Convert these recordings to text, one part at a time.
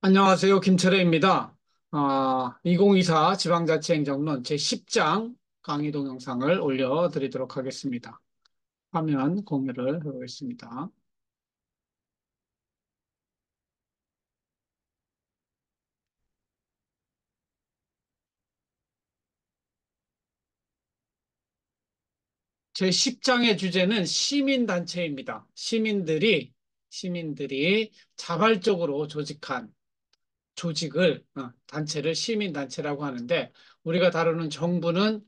안녕하세요. 김철애입니다. 2024 지방자치행정론 제10장 강의 동영상을 올려드리도록 하겠습니다. 화면 공유를 해보겠습니다. 제10장의 주제는 시민단체입니다. 시민들이 자발적으로 조직한 단체를 시민단체라고 하는데, 우리가 다루는 정부는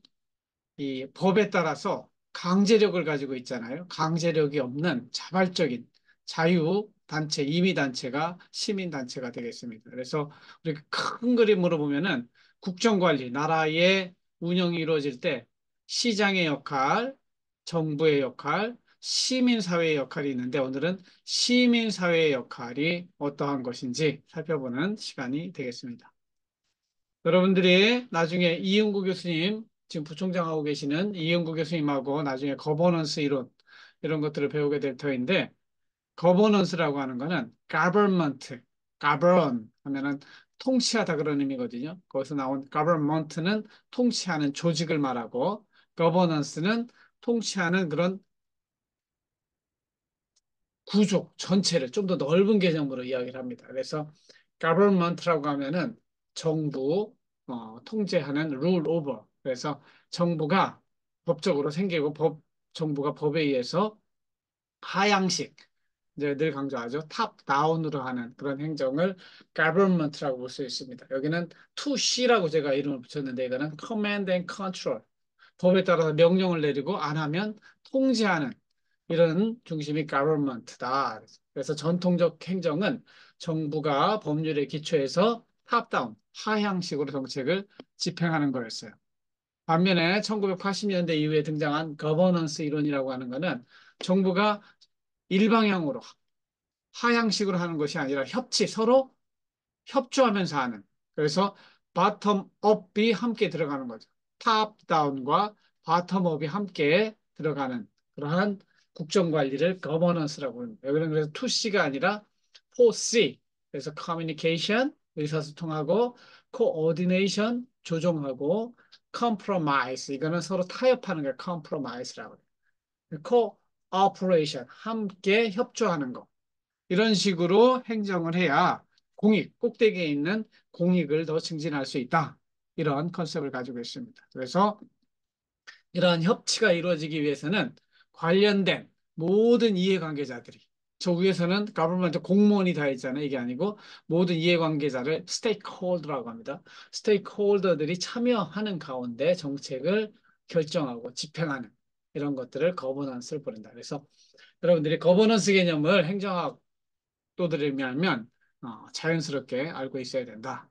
이 법에 따라서 강제력을 가지고 있잖아요. 강제력이 없는 자발적인 자유단체, 임의단체가 시민단체가 되겠습니다. 그래서 우리 큰 그림으로 보면은 국정관리, 나라의 운영이 이루어질 때 시장의 역할, 정부의 역할, 시민사회의 역할이 있는데, 오늘은 시민사회의 역할이 어떠한 것인지 살펴보는 시간이 되겠습니다. 여러분들이 나중에 이은구 교수님, 지금 부총장하고 계시는 이은구 교수님하고 나중에 거버넌스 이론, 이런 것들을 배우게 될 터인데, 거버넌스라고 하는 거는 govern 하면은 통치하다 그런 의미거든요. 거기서 나온 government는 통치하는 조직을 말하고, governance는 통치하는 그런 구조 전체를 좀 더 넓은 개념으로 이야기를 합니다. 그래서 government라고 하면은 정부, 통제하는 rule over. 그래서 정부가 법적으로 생기고 정부가 법에 의해서 하향식, 이제 늘 강조하죠. 탑 다운으로 하는 그런 행정을 government라고 볼 수 있습니다. 여기는 to C라고 제가 이름을 붙였는데, 이거는 command and control. 법에 따라서 명령을 내리고 안 하면 통제하는 이런 중심이 government다. 그래서 전통적 행정은 정부가 법률에 기초해서 탑다운, 하향식으로 정책을 집행하는 거였어요. 반면에 1980년대 이후에 등장한 거버넌스 이론이라고 하는 것은 정부가 일방향으로 하향식으로 하는 것이 아니라 서로 협조하면서 하는. 그래서 바텀 업이 함께 들어가는 거죠. 탑 다운과 바텀 업이 함께 들어가는 그러한 국정 관리를 거버넌스라고 합니다. 여기는 그래서 2C가 아니라 4C. 그래서 커뮤니케이션, 의사소통하고, 코오디네이션, 조종하고, 컴프로마이스, 이거는 서로 타협하는 게 컴프로마이스라고 해요. 코오퍼레이션, 함께 협조하는 거. 이런 식으로 행정을 해야 꼭대기에 있는 공익을 더 증진할 수 있다. 이런 컨셉을 가지고 있습니다. 그래서 이러한 협치가 이루어지기 위해서는 관련된 모든 이해관계자들이, 저 위에서는 가버먼트 공무원이 다 있잖아요. 이게 아니고 모든 이해관계자를 스테이크홀더라고 합니다. 스테이크홀더들이 참여하는 가운데 정책을 결정하고 집행하는 이런 것들을 거버넌스를 부른다. 그래서 여러분들이 거버넌스 개념을 행정학 또들이면 자연스럽게 알고 있어야 된다.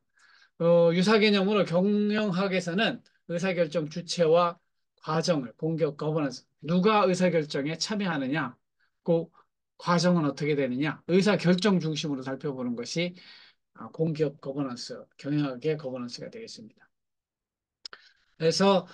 유사 개념으로 경영학에서는 의사결정 주체와 과정을 공격 거버넌스, 누가 의사결정에 참여하느냐, 그 과정은 어떻게 되느냐, 의사결정 중심으로 살펴보는 것이 공기업 거버넌스, 경영학의 거버넌스가 되겠습니다. 그래서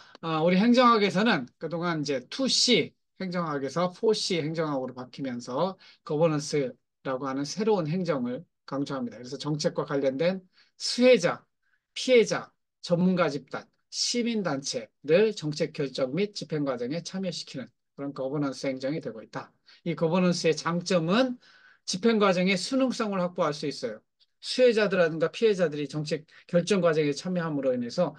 우리 행정학에서는 그동안 이제 2C 행정학에서 4C 행정학으로 바뀌면서 거버넌스라고 하는 새로운 행정을 강조합니다. 그래서 정책과 관련된 수혜자, 피해자, 전문가 집단, 시민단체를 정책 결정 및 집행 과정에 참여시키는 그런 거버넌스 행정이 되고 있다. 이 거버넌스의 장점은 집행 과정의 수능성을 확보할 수 있어요. 수혜자들이라든가 피해자들이 정책 결정 과정에 참여함으로 인해서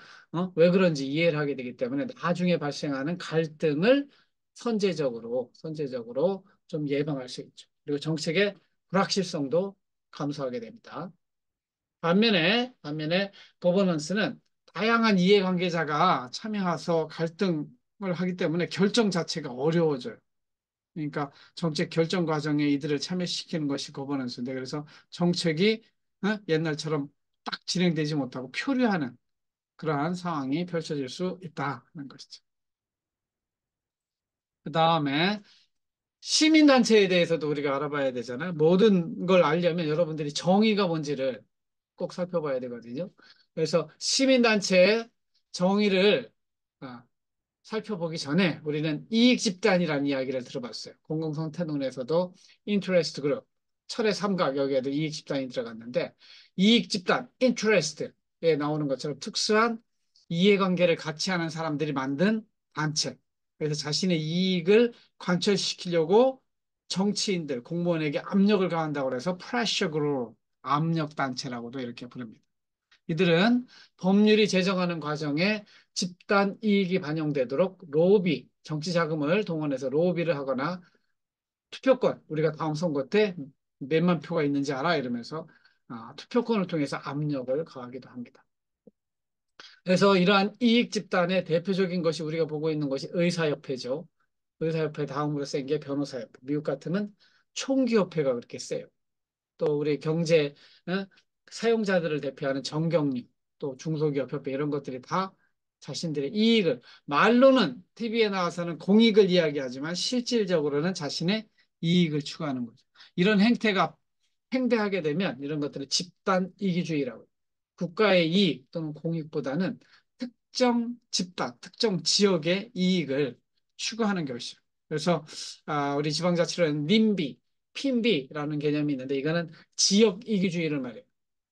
왜 그런지 이해를 하게 되기 때문에 나중에 발생하는 갈등을 선제적으로 좀 예방할 수 있죠. 그리고 정책의 불확실성도 감소하게 됩니다. 반면에 거버넌스는 다양한 이해관계자가 참여해서 갈등을 하기 때문에 결정 자체가 어려워져요. 그러니까 정책 결정 과정에 이들을 참여시키는 것이 거버넌스인데, 그래서 정책이 옛날처럼 딱 진행되지 못하고 표류하는 그러한 상황이 펼쳐질 수 있다는 것이죠. 그 다음에 시민단체에 대해서도 우리가 알아봐야 되잖아요. 모든 걸 알려면 여러분들이 정의가 뭔지를 꼭 살펴봐야 되거든요. 그래서 시민단체의 정의를 아, 살펴보기 전에 우리는 이익집단이라는 이야기를 들어봤어요. 공공성태론에서도 인터레스트 그룹, 철의 삼각 여기에도 이익 집단이 들어갔는데 이익 집단, interest에 나오는 것처럼 특수한 이해관계를 같이 하는 사람들이 만든 단체. 그래서 자신의 이익을 관철시키려고 정치인들, 공무원에게 압력을 가한다고 해서 프레셔 그룹, 압력 단체라고도 이렇게 부릅니다. 이들은 법률이 제정하는 과정에 집단 이익이 반영되도록 로비, 정치 자금을 동원해서 로비를 하거나 투표권, 우리가 다음 선거 때 몇만 표가 있는지 알아? 이러면서 투표권을 통해서 압력을 가하기도 합니다. 그래서 이러한 이익 집단의 대표적인 것이 우리가 보고 있는 것이 의사협회죠. 의사협회 다음으로 센 게 변호사협회. 미국 같으면 총기협회가 그렇게 세요. 또 우리 경제 어? 사용자들을 대표하는 정경련, 또 중소기업협회 이런 것들이 다 자신들의 이익을 말로는 TV에 나와서는 공익을 이야기하지만 실질적으로는 자신의 이익을 추구하는 거죠. 이런 행태가 팽배하게 되면 이런 것들을 집단 이기주의라고 해요. 국가의 이익 또는 공익보다는 특정 집단, 특정 지역의 이익을 추구하는 것이죠. 그래서 우리 지방자치로는 님비, 핀비라는 개념이 있는데 이거는 지역 이기주의를 말해요.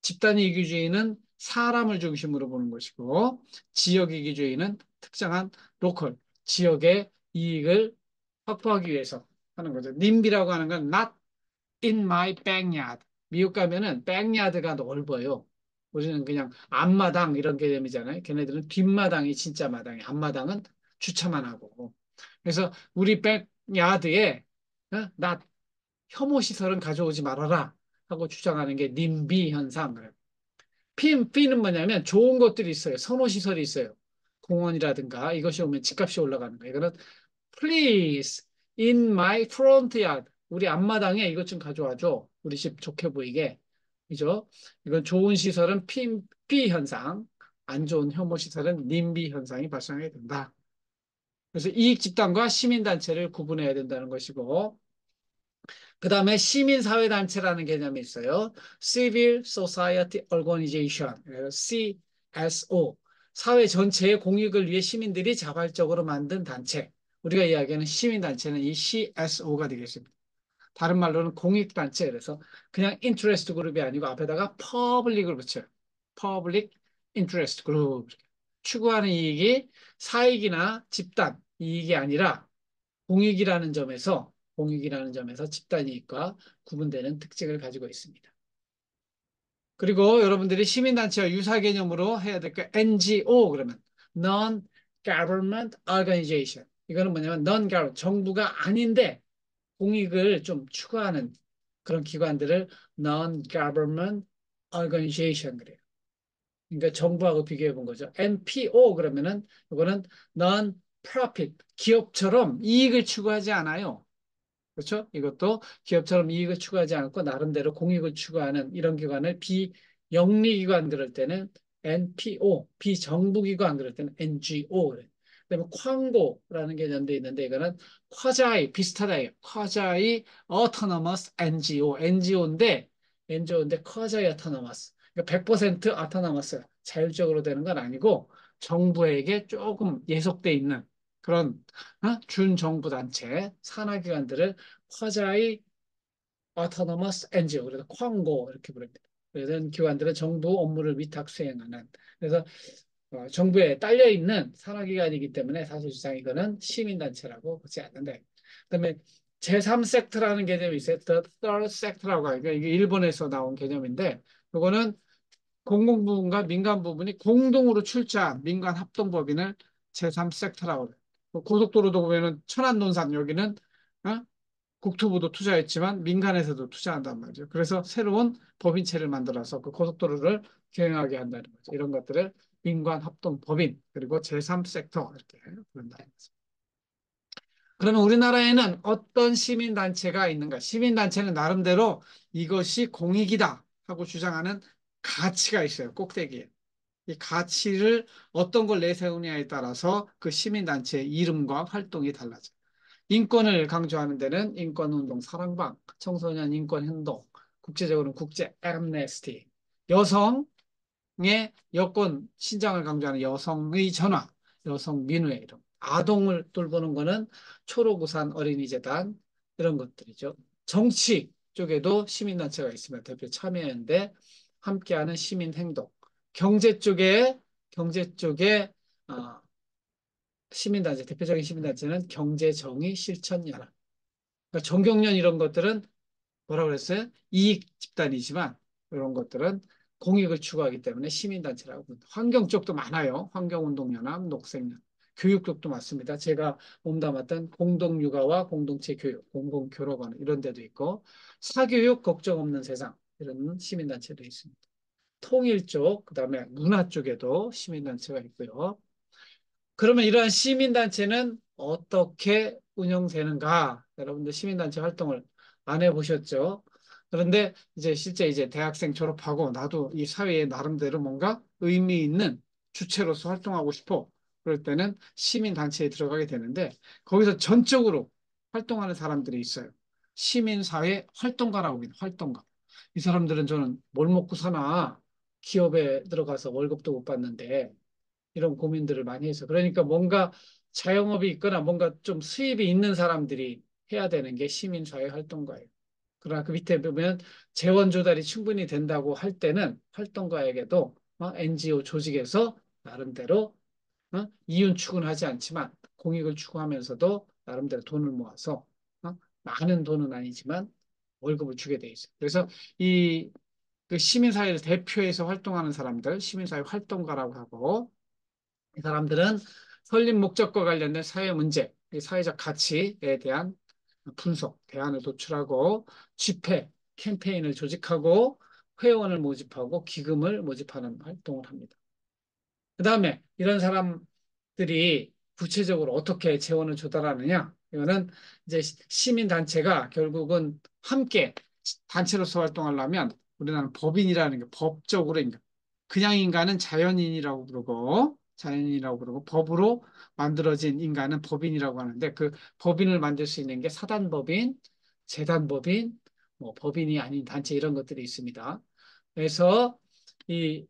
집단 이기주의는 사람을 중심으로 보는 것이고 지역 이기주의는 특정한 로컬, 지역의 이익을 확보하기 위해서 하는 거죠. 님비라고 하는 건 not in my backyard. 미국 가면은 backyard가 넓어요. 우리는 그냥 앞마당 이런 개념이잖아요. 걔네들은 뒷마당이 진짜 마당이, 앞마당은 주차만 하고. 그래서 우리 백야드에 나 혐오 시설은 가져오지 말아라 하고 주장하는 게 님비 현상. 그래요. 피는 뭐냐면 좋은 것들이 있어요. 선호 시설이 있어요. 공원이라든가 이것이 오면 집값이 올라가는 거예요. 이거는 please in my front yard. 우리 앞마당에 이것 좀 가져와줘. 우리 집 좋게 보이게. 그죠? 이건 좋은 시설은 피 현상, 안 좋은 혐오 시설은 님비 현상이 발생하게 된다. 그래서 이익 집단과 시민단체를 구분해야 된다는 것이고, 그 다음에 시민사회단체라는 개념이 있어요. Civil Society Organization, CSO. 사회 전체의 공익을 위해 시민들이 자발적으로 만든 단체. 우리가 이야기하는 시민단체는 이 CSO가 되겠습니다. 다른 말로는 공익단체. 그래서 그냥 인트레스트 그룹이 아니고 앞에다가 퍼블릭을 붙여요. 퍼블릭 인트레스트 그룹. 추구하는 이익이 사익이나 집단 이익이 아니라 공익이라는 점에서 집단 이익과 구분되는 특징을 가지고 있습니다. 그리고 여러분들이 시민단체와 유사 개념으로 해야 될 게 NGO 그러면 Non-Government Organization. 이거는 뭐냐면 Non-Government, 정부가 아닌데 공익을 좀 추구하는 그런 기관들을 Non-Government Organization 그래요. 그러니까 정부하고 비교해 본 거죠. NPO 그러면은 이거는 Non-Profit, 기업처럼 이익을 추구하지 않아요. 그렇죠? 이것도 기업처럼 이익을 추구하지 않고 나름대로 공익을 추구하는 이런 기관을 비영리기관 그럴 때는 NPO, 비정부기관 그럴 때는 NGO. 그다음에 쾅고라는 개념도 있는데 이거는 쿼자이 비슷하다. 쿼자이 autonomous NGO, NGO인데 쿼자이 autonomous. 그러니까 100% autonomous, 자율적으로 되는 건 아니고 정부에게 조금 예속돼 있는 그런 준정부 단체, 산하기관들을 쿼자이 autonomous NGO, 그래서 쾅고 이렇게 부릅니다. 이런 기관들은 정부 업무를 위탁 수행하는, 그래서 정부에 딸려 있는 산하기관이기 때문에 사실상 이거는 시민단체라고 보지 않는다. 그다음에 제3섹터라는 개념이 있어요. The third sector라고 하니까 이게 일본에서 나온 개념인데, 이거는 공공부문과 민간 부분이 공동으로 출자한 민간 합동법인을 제3섹터라고 해요. 고속도로도 보면은 천안논산 여기는 어? 국토부도 투자했지만 민간에서도 투자한단 말이죠. 그래서 새로운 법인체를 만들어서 그 고속도로를 경영하게 한다는 거죠. 이런 것들을 민관 합동 법인 그리고 제3섹터 이렇게 부른다는 거죠. 그러면 우리나라에는 어떤 시민단체가 있는가? 시민단체는 나름대로 이것이 공익이다 하고 주장하는 가치가 있어요. 꼭대기에. 이 가치를 어떤 걸 내세우냐에 따라서 그 시민단체의 이름과 활동이 달라져요. 인권을 강조하는 데는 인권운동 사랑방, 청소년 인권행동, 국제적으로는 국제 엠네스티, 여성의 여권 신장을 강조하는 여성의 전화, 여성 민우회 이런 아동을 돌보는 거는 초록우산 어린이재단 이런 것들이죠. 정치 쪽에도 시민단체가 있으면 대표 참여연대, 함께하는 시민행동. 경제 쪽에, 경제 쪽에, 어, 시민단체, 대표적인 시민단체는 경제정의실천연합. 그러니까 정경련 이런 것들은 뭐라 그랬어요? 이익 집단이지만 이런 것들은 공익을 추구하기 때문에 시민단체라고 합니다. 환경 쪽도 많아요. 환경운동연합, 녹색연합. 교육 쪽도 많습니다. 제가 몸담았던 공동육아와 공동체 교육, 공공교rop원 이런 데도 있고 사교육 걱정 없는 세상 이런 시민단체도 있습니다. 통일 쪽, 그다음에 문화 쪽에도 시민단체가 있고요. 그러면 이러한 시민단체는 어떻게 운영되는가? 여러분들 시민단체 활동을 안 해보셨죠? 그런데 이제 실제 이제 대학생 졸업하고 나도 이 사회에 나름대로 뭔가 의미 있는 주체로서 활동하고 싶어. 그럴 때는 시민단체에 들어가게 되는데 거기서 전적으로 활동하는 사람들이 있어요. 시민사회 활동가라고 합니다. 활동가. 이 사람들은 저는 뭘 먹고 사나 기업에 들어가서 월급도 못 받는데 이런 고민들을 많이 해서. 그러니까 뭔가 자영업이 있거나 뭔가 좀 수입이 있는 사람들이 해야 되는 게 시민사회 활동가예요. 그러나 그 밑에 보면 재원 조달이 충분히 된다고 할 때는 활동가에게도 NGO 조직에서 나름대로 이윤 추구하지 않지만 공익을 추구하면서도 나름대로 돈을 모아서 많은 돈은 아니지만 월급을 주게 돼 있어요. 그래서 이 그 시민사회를 대표해서 활동하는 사람들, 시민사회 활동가라고 하고 이 사람들은 설립 목적과 관련된 사회 문제, 사회적 가치에 대한 분석, 대안을 도출하고 집회, 캠페인을 조직하고 회원을 모집하고 기금을 모집하는 활동을 합니다. 그 다음에 이런 사람들이 구체적으로 어떻게 재원을 조달하느냐? 이거는 이제 시민단체가 결국은 함께 단체로서 활동하려면 우리나라는 법인이라는 게 법적으로 그냥 인간은 자연인이라고 부르고 자연인이라고 부르고 법으로 만들어진 인간은 법인이라고 하는데 그 법인을 만들 수 있는 게 사단법인, 재단법인, 뭐 법인이 아닌 단체 이런 것들이 있습니다. 그래서 이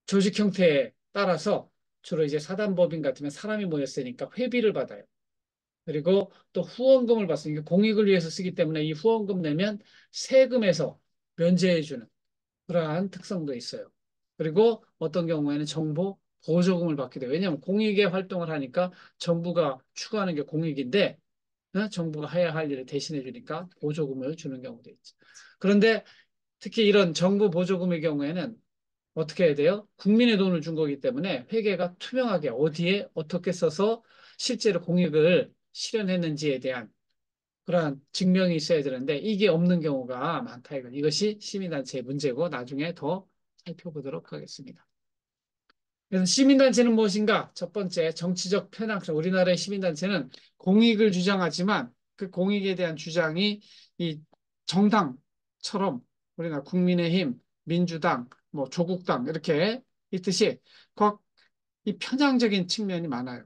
조직 형태에 따라서 주로 이제 사단법인 같으면 사람이 모였으니까 회비를 받아요. 그리고 또 후원금을 받습니다. 공익을 위해서 쓰기 때문에 이 후원금 내면 세금에서 면제해주는 그러한 특성도 있어요. 그리고 어떤 경우에는 정보 보조금을 받게 돼요. 왜냐하면 공익의 활동을 하니까 정부가 추구하는 게 공익인데 정부가 해야 할 일을 대신해 주니까 보조금을 주는 경우도 있죠. 그런데 특히 이런 정부 보조금의 경우에는 어떻게 해야 돼요? 국민의 돈을 준 거기 때문에 회계가 투명하게 어디에 어떻게 써서 실제로 공익을 실현했는지에 대한 그러한 증명이 있어야 되는데 이게 없는 경우가 많다. 이것이 시민단체의 문제고 나중에 더 살펴보도록 하겠습니다. 그래서 시민단체는 무엇인가? 첫 번째, 정치적 편향성. 우리나라의 시민단체는 공익을 주장하지만 그 공익에 대한 주장이 이 정당처럼 우리나라 국민의힘, 민주당, 뭐 조국당 이렇게 있듯이 이 편향적인 측면이 많아요.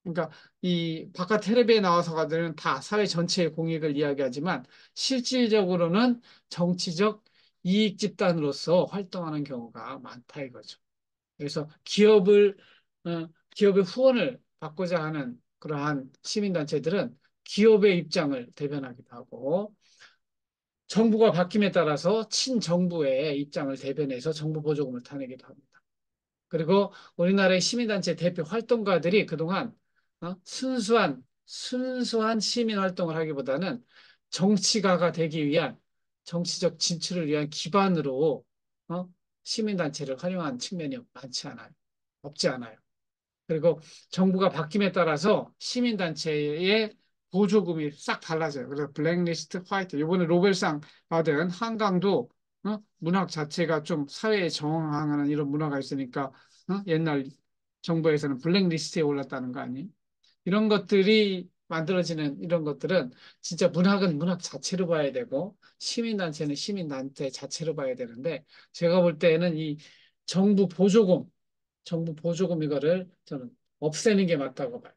그러니까 이 바깥 텔레비에 나와서가들은 다 사회 전체의 공익을 이야기하지만 실질적으로는 정치적 이익 집단으로서 활동하는 경우가 많다 이거죠. 그래서 기업의 후원을 받고자 하는 그러한 시민단체들은 기업의 입장을 대변하기도 하고 정부가 바뀜에 따라서 친정부의 입장을 대변해서 정부 보조금을 타내기도 합니다. 그리고 우리나라의 시민단체 대표 활동가들이 그동안 순수한 시민 활동을 하기보다는 정치가가 되기 위한 정치적 진출을 위한 기반으로 어, 시민단체를 활용한 측면이 많지 않아요. 없지 않아요. 그리고 정부가 바뀜에 따라서 시민단체의 보조금이 싹 달라져요. 그래서 블랙리스트, 화이트. 이번에 노벨상 받은 한강도 문학 자체가 좀 사회에 저항하는 이런 문화가 있으니까 옛날 정부에서는 블랙리스트에 올랐다는 거 아니에요? 이런 것들이 만들어지는 이런 것들은 진짜 문학은 문학 자체로 봐야 되고 시민단체는 시민단체 자체로 봐야 되는데 제가 볼 때는 이 정부 보조금 정부 보조금 이거를 저는 없애는 게 맞다고 봐요.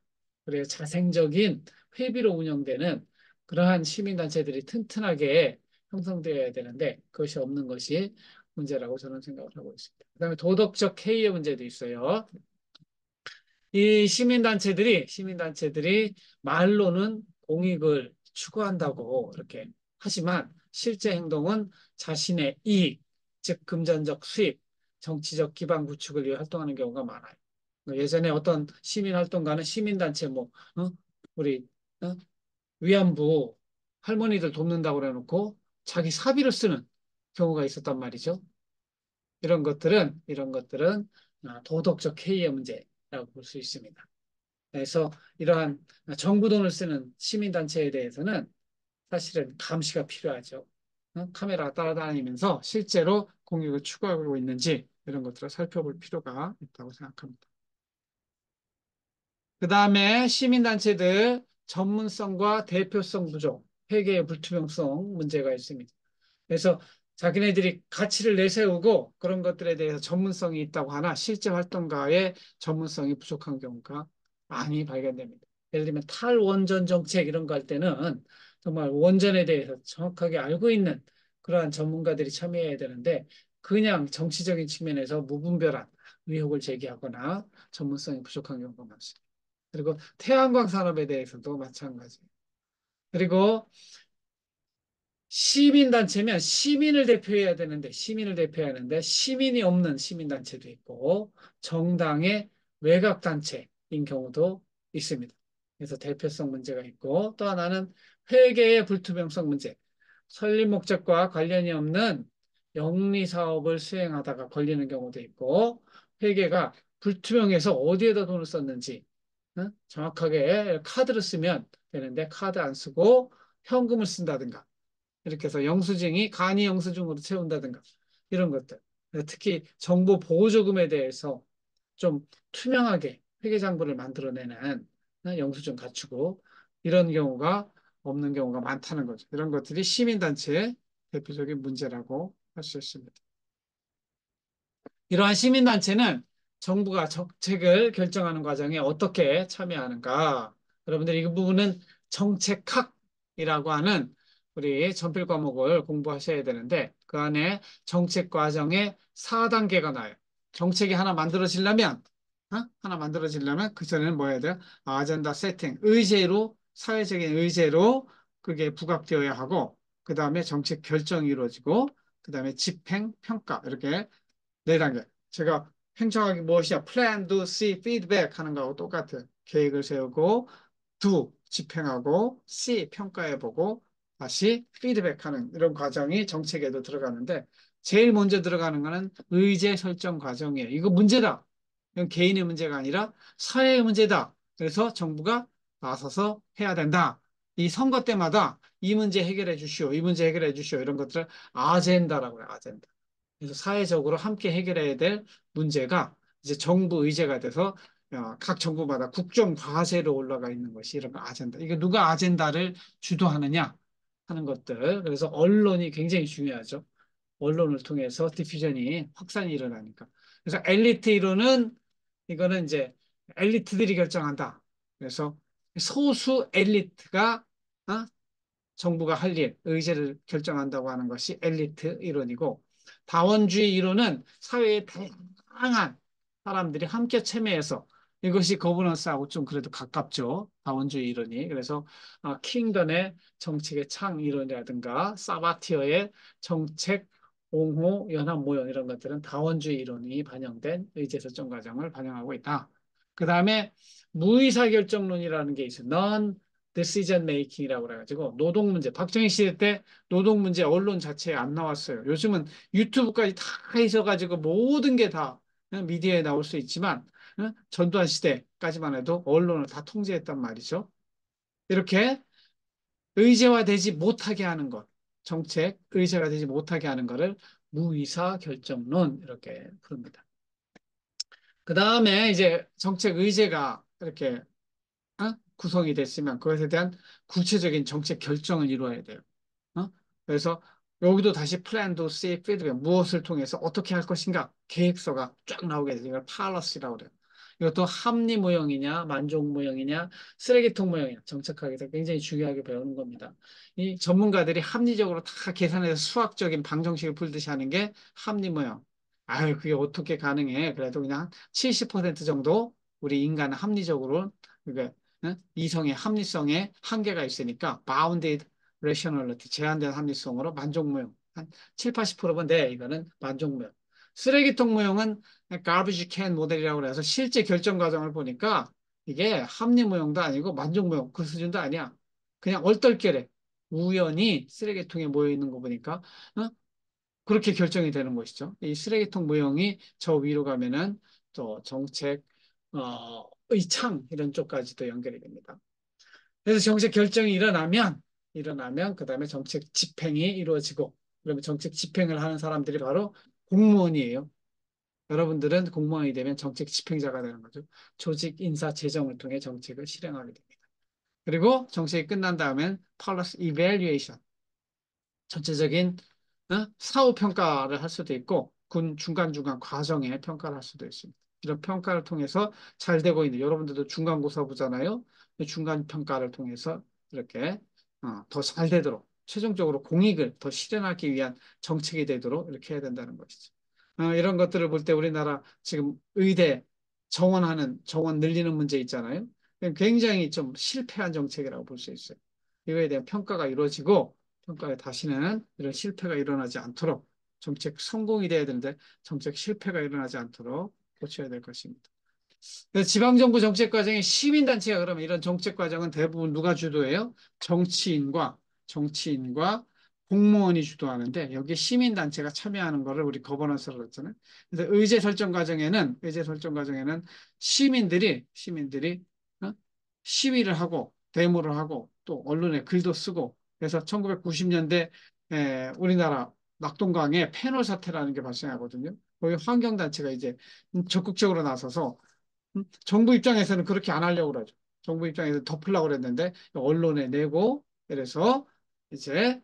그래서 자생적인 회비로 운영되는 그러한 시민단체들이 튼튼하게 형성되어야 되는데 그것이 없는 것이 문제라고 저는 생각을 하고 있습니다. 그다음에 도덕적 해이의 문제도 있어요. 이 시민단체들이 말로는 공익을 추구한다고 이렇게 하지만 실제 행동은 자신의 이익, 즉 금전적 수익, 정치적 기반 구축을 위해 활동하는 경우가 많아요. 예전에 어떤 시민 활동가는 시민단체 뭐 우리 어? 위안부 할머니들 돕는다고 그래놓고 자기 사비로 쓰는 경우가 있었단 말이죠. 이런 것들은 도덕적 해이의 문제라고 볼 수 있습니다. 그래서 이러한 정부 돈을 쓰는 시민단체에 대해서는 사실은 감시가 필요하죠. 카메라가 따라다니면서 실제로 공익을 추구하고 있는지 이런 것들을 살펴볼 필요가 있다고 생각합니다. 그 다음에 시민단체들 전문성과 대표성 부족, 회계의 불투명성 문제가 있습니다. 그래서 자기네들이 가치를 내세우고 그런 것들에 대해서 전문성이 있다고 하나 실제 활동가의 전문성이 부족한 경우가 많이 발견됩니다. 예를 들면 탈원전 정책 이런 거 할 때는 정말 원전에 대해서 정확하게 알고 있는 그러한 전문가들이 참여해야 되는데 그냥 정치적인 측면에서 무분별한 의혹을 제기하거나 전문성이 부족한 경우가 많습니다. 그리고 태양광 산업에 대해서도 마찬가지예요. 그리고 시민단체면 시민을 대표해야 되는데, 시민을 대표해야 하는데, 시민이 없는 시민단체도 있고, 정당의 외곽단체인 경우도 있습니다. 그래서 대표성 문제가 있고, 또 하나는 회계의 불투명성 문제. 설립 목적과 관련이 없는 영리 사업을 수행하다가 걸리는 경우도 있고, 회계가 불투명해서 어디에다 돈을 썼는지, 정확하게 카드를 쓰면 되는데, 카드 안 쓰고 현금을 쓴다든가, 이렇게 해서 영수증이 간이 영수증으로 채운다든가 이런 것들. 특히 정보 보호조금에 대해서 좀 투명하게 회계장부를 만들어내는 영수증 갖추고 이런 경우가 없는 경우가 많다는 거죠. 이런 것들이 시민단체의 대표적인 문제라고 할 수 있습니다. 이러한 시민단체는 정부가 정책을 결정하는 과정에 어떻게 참여하는가? 여러분들 이 부분은 정책학이라고 하는 우리 전필 과목을 공부하셔야 되는데 그 안에 정책 과정에 4단계가 나요. 정책이 하나 만들어지려면 그 전에는 뭐 해야 돼요? 아젠다 세팅, 사회적인 의제로 그게 부각되어야 하고 그 다음에 정책 결정이 이루어지고 그 다음에 집행, 평가 이렇게 네 단계. 제가 행정학이 무엇이냐? plan, do, see, feedback 하는 거하고 똑같아요. 계획을 세우고, do, 집행하고, see, 평가해보고, 다시 피드백하는 이런 과정이 정책에도 들어가는데, 제일 먼저 들어가는 거는 의제 설정 과정이에요. 이거 문제다. 이건 개인의 문제가 아니라 사회의 문제다. 그래서 정부가 나서서 해야 된다. 이 선거 때마다 이 문제 해결해 주시오, 이 문제 해결해 주시오, 이런 것들을 아젠다라고 해요, 아젠다. 그래서 사회적으로 함께 해결해야 될 문제가 이제 정부 의제가 돼서 각 정부마다 국정 과제로 올라가 있는 것이 이런 아젠다. 이게 누가 아젠다를 주도하느냐 하는 것들. 그래서 언론이 굉장히 중요하죠. 언론을 통해서 디퓨전이 확산이 일어나니까. 그래서 엘리트 이론은 이거는 이제 엘리트들이 결정한다. 그래서 소수 엘리트가 어? 정부가 할 일, 의제를 결정한다고 하는 것이 엘리트 이론이고, 다원주의 이론은 사회의 다양한 사람들이 함께 참여해서 이것이 거버넌스하고 좀 그래도 가깝죠. 다원주의 이론이. 그래서 킹던의 정책의 창 이론이라든가 사바티어의 정책 옹호 연합 모형 이런 것들은 다원주의 이론이 반영된 의제설정 과정을 반영하고 있다. 그 다음에 무의사결정론이라는 게 있어요. decision making이라고 그래가지고 노동 문제, 박정희 시대 때 노동 문제 언론 자체에 안 나왔어요. 요즘은 유튜브까지 다 있어가지고 모든 게 다 미디어에 나올 수 있지만 전두환 시대까지만 해도 언론을 다 통제했단 말이죠. 이렇게 의제화되지 못하게 하는 것, 정책 의제가 되지 못하게 하는 것을 무의사 결정론 이렇게 부릅니다. 그 다음에 이제 정책 의제가 이렇게 구성이 됐으면 그것에 대한 구체적인 정책 결정을 이루어야 돼요. 어? 그래서 여기도 다시 플랜도 C, 피드백 무엇을 통해서 어떻게 할 것인가 계획서가 쫙 나오게 돼요. 이걸 팔러시라고 그래요. 이것도 합리 모형이냐 만족 모형이냐 쓰레기통 모형이냐 정책학에서 굉장히 중요하게 배우는 겁니다. 이 전문가들이 합리적으로 다 계산해서 수학적인 방정식을 풀듯이 하는 게 합리 모형. 아유 그게 어떻게 가능해? 그래도 그냥 70% 정도 우리 인간은 합리적으로 그게 이성의 합리성에 한계가 있으니까 바운드 rationality, 제한된 합리성으로 만족 무용. 한 7, 80%면 돼. 이거는 만족 무용. 쓰레기통 무용은 garbage can 모델이라고 해서 실제 결정 과정을 보니까 이게 합리무용도 아니고 만족무용 그 수준도 아니야. 그냥 얼떨결에 우연히 쓰레기통에 모여 있는 거 보니까 어? 그렇게 결정이 되는 것이죠. 이 쓰레기통 무용이 저 위로 가면은 또 정책, 의창 이런 쪽까지도 연결이 됩니다. 그래서 정책 결정이 일어나면 그다음에 정책 집행이 이루어지고 그러면 정책 집행을 하는 사람들이 바로 공무원이에요. 여러분들은 공무원이 되면 정책 집행자가 되는 거죠. 조직 인사 재정을 통해 정책을 실행하게 됩니다. 그리고 정책이 끝난 다음엔 policy evaluation, 전체적인 사후 평가를 할 수도 있고 중간중간 과정에 평가를 할 수도 있습니다. 이런 평가를 통해서 잘 되고 있는 여러분들도 중간고사 보잖아요. 중간 평가를 통해서 이렇게 더 잘 되도록 최종적으로 공익을 더 실현하기 위한 정책이 되도록 이렇게 해야 된다는 것이죠. 이런 것들을 볼 때 우리나라 지금 의대 정원 늘리는 문제 있잖아요. 굉장히 좀 실패한 정책이라고 볼 수 있어요. 이거에 대한 평가가 이루어지고 평가에 다시는 이런 실패가 일어나지 않도록 정책 성공이 돼야 되는데 정책 실패가 일어나지 않도록 고쳐야 될 것입니다. 그래서 지방정부 정책 과정에 시민단체가 그러면 이런 정책 과정은 대부분 누가 주도해요? 정치인과 공무원이 주도하는데 여기에 시민단체가 참여하는 거를 우리 거버넌스라고 했잖아요. 그래서 의제 설정 과정에는 시민들이 어? 시위를 하고 데모를 하고 또 언론에 글도 쓰고 그래서 1990년대 우리나라 낙동강에 페놀 사태라는 게 발생하거든요. 거기 환경단체가 이제 적극적으로 나서서 정부 입장에서는 그렇게 안 하려고 그러죠. 정부 입장에서 덮으려고 그랬는데 언론에 내고 그래서 이제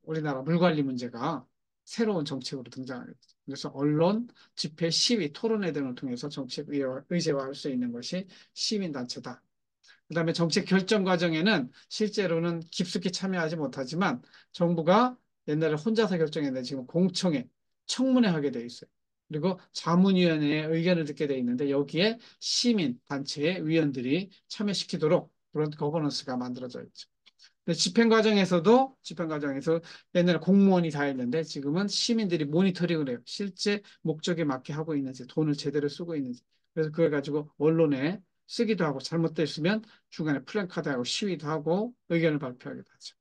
우리나라 물관리 문제가 새로운 정책으로 등장하게 됐죠. 그래서 언론, 집회, 시위, 토론회 등을 통해서 정책 의제화할 수 있는 것이 시민단체다. 그다음에 정책 결정 과정에는 실제로는 깊숙이 참여하지 못하지만 정부가 옛날에 혼자서 결정했는데 지금 공청회, 청문회 하게 돼 있어요. 그리고 자문위원회의 의견을 듣게 돼 있는데 여기에 시민 단체의 위원들이 참여시키도록 그런 거버넌스가 만들어져 있죠. 집행 과정에서 옛날에 공무원이 다 했는데 지금은 시민들이 모니터링을 해요. 실제 목적에 맞게 하고 있는지, 돈을 제대로 쓰고 있는지. 그래서 그걸 가지고 언론에 쓰기도 하고 잘못됐으면 중간에 플랜카드하고 시위도 하고 의견을 발표하기도 하죠.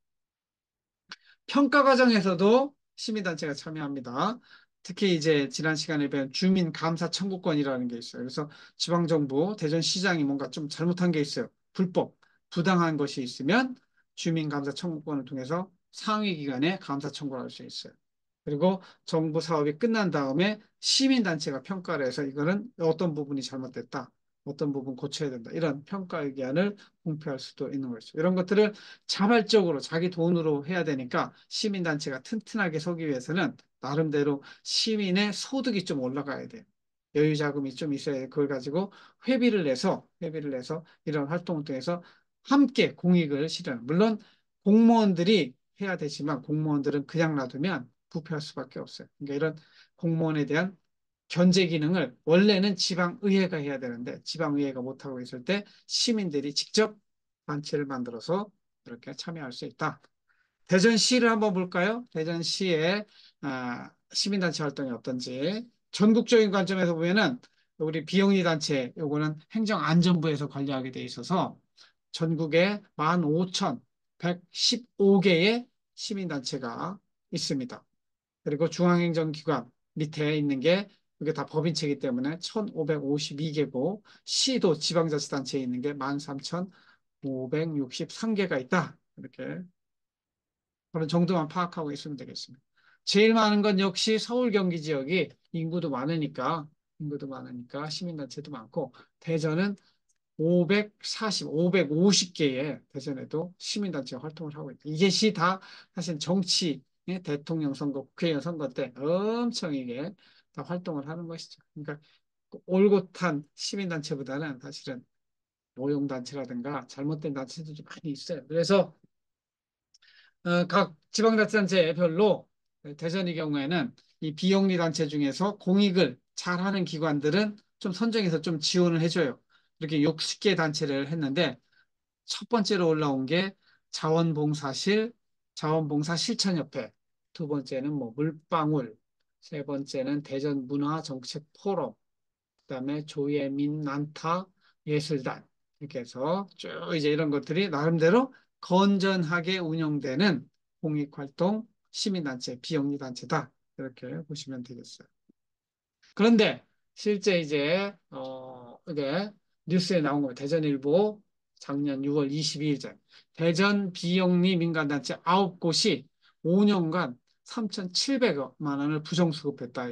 평가 과정에서도 시민단체가 참여합니다. 특히 이제 지난 시간에 배운 주민 감사 청구권이라는 게 있어요. 그래서 지방정부, 대전시장이 뭔가 좀 잘못한 게 있어요. 부당한 것이 있으면 주민 감사 청구권을 통해서 상위기관에 감사 청구를 할 수 있어요. 그리고 정부 사업이 끝난 다음에 시민단체가 평가를 해서 이거는 어떤 부분이 잘못됐다. 어떤 부분 고쳐야 된다. 이런 평가 의견을 공표할 수도 있는 거죠. 이런 것들을 자발적으로 자기 돈으로 해야 되니까 시민단체가 튼튼하게 서기 위해서는 나름대로 시민의 소득이 좀 올라가야 돼요. 여유 자금이 좀 있어야 돼. 그걸 가지고 회비를 내서 이런 활동을 통해서 함께 공익을 실현. 물론 공무원들이 해야 되지만 공무원들은 그냥 놔두면 부패할 수밖에 없어요. 그러니까 이런 공무원에 대한 견제 기능을 원래는 지방의회가 해야 되는데 지방의회가 못하고 있을 때 시민들이 직접 단체를 만들어서 이렇게 참여할 수 있다. 대전시를 한번 볼까요? 대전시의 시민단체 활동이 어떤지. 전국적인 관점에서 보면은 우리 비영리 단체, 요거는 행정안전부에서 관리하게 돼 있어서 전국에 15,115개의 시민단체가 있습니다. 그리고 중앙행정기관 밑에 있는 게 이게 다 법인체이기 때문에 1,552개고 시도 지방자치단체에 있는 게 13,563개가 있다. 이렇게 그런 정도만 파악하고 있으면 되겠습니다. 제일 많은 건 역시 서울 경기 지역이 인구도 많으니까 시민단체도 많고 대전은 550개의 대전에도 시민단체가 활동을 하고 있다. 이것이 다 사실 정치, 대통령 선거, 국회의원 선거 때 엄청 이게 다 활동을 하는 것이죠. 그러니까 올곧한 시민단체보다는 사실은 노용단체라든가 잘못된 단체도 좀 많이 있어요. 그래서 각 지방자치단체별로 대전의 경우에는 이 비영리 단체 중에서 공익을 잘하는 기관들은 좀 선정해서 좀 지원을 해줘요. 이렇게 60개 단체를 했는데 첫 번째로 올라온 게 자원봉사실, 자원봉사 실천협회, 두 번째는 뭐 물방울, 세 번째는 대전문화정책 포럼, 그다음에 조예민 난타 예술단 이렇게 해서 쭉 이제 이런 것들이 나름대로 건전하게 운영되는 공익활동 시민단체, 비영리단체다. 이렇게 보시면 되겠어요. 그런데 실제 이제 이게 뉴스에 나온 거예요. 대전일보 작년 6월 22일자 대전 비영리 민간단체 9곳이 5년간 3,700만 원을 부정수급했다.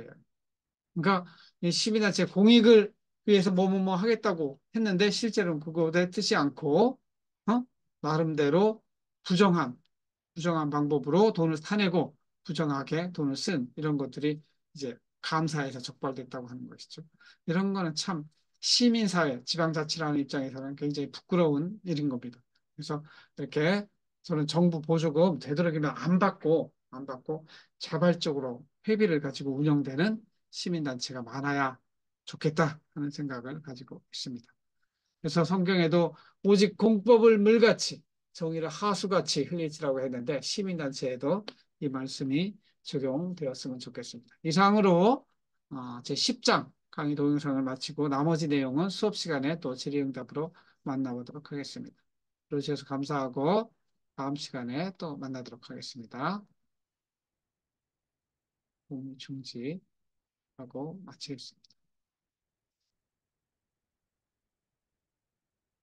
그러니까 이 시민단체 공익을 위해서 뭐뭐뭐 하겠다고 했는데 실제로는 그거에 뜻이 않고 어? 나름대로 부정한 부정한 방법으로 돈을 타내고 부정하게 돈을 쓴 이런 것들이 이제 감사에서 적발됐다고 하는 것이죠. 이런 거는 참 시민사회, 지방자치라는 입장에서는 굉장히 부끄러운 일인 겁니다. 그래서 이렇게 저는 정부 보조금 되도록이면 안 받고 자발적으로 회비를 가지고 운영되는 시민단체가 많아야 좋겠다 하는 생각을 가지고 있습니다. 그래서 성경에도 오직 공법을 물같이 정의를 하수같이 흘리시라고 했는데 시민단체에도 이 말씀이 적용되었으면 좋겠습니다. 이상으로 제 10장 강의 동영상을 마치고 나머지 내용은 수업 시간에 또 질의응답으로 만나보도록 하겠습니다. 들어주셔서 감사하고 다음 시간에 또 만나도록 하겠습니다. 공중지하고 마치겠습니다.